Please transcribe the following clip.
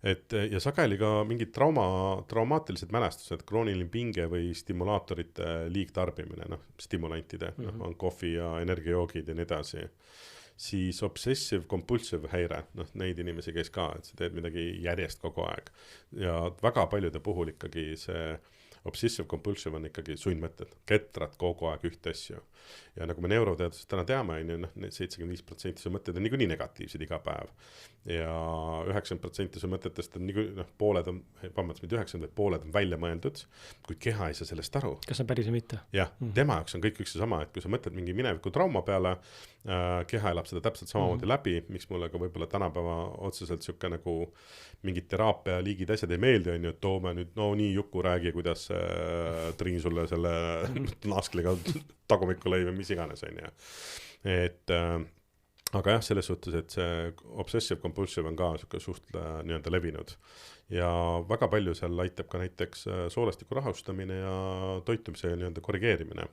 ja sageli ka mingid traumaatilised mälestused, krooniline pinge või stimulaatorite liigtarbimine, stimulantide, on kohvi ja energiajoogid ja nii edasi. Siis obsessive compulsive häire, neid inimesi käis ka, et sa teed midagi järjest kogu aeg. Ja väga paljude puhul ikkagi see obsessive compulsive on ikkagi sundmõtted, ketrad kogu aeg ühte asju. Ja nagu me neuroteadusest täna teame, 75% su mõtted on niikuinii negatiivsed iga päev. Ja 90% su mõtetest on pooled on, pooled on välja mõeldud, kuid keha ei saa sellest aru. Kas on päris või mitte? Jah, tema jaoks on kõik üks ja sama, et kui sa mõtled mingi mineviku trauma peale, keha elab seda täpselt samamoodi läbi, miks mulle ka võib-olla tänapäeva otseselt siuke nagu mingid teraapia liigid asjad ei meeldi, on ju, et toome nüüd, nii Juku räägi, kuidas Triin sulle selle naaskliga tagumikku lõi või mis iganes, on ju. Et aga jah, selles suhtes, et see obsessive compulsive on ka suht nii-öelda levinud. Ja väga palju seal aitab ka näiteks soolastiku rahustamine ja toitumise nii-öelda korrigeerimine.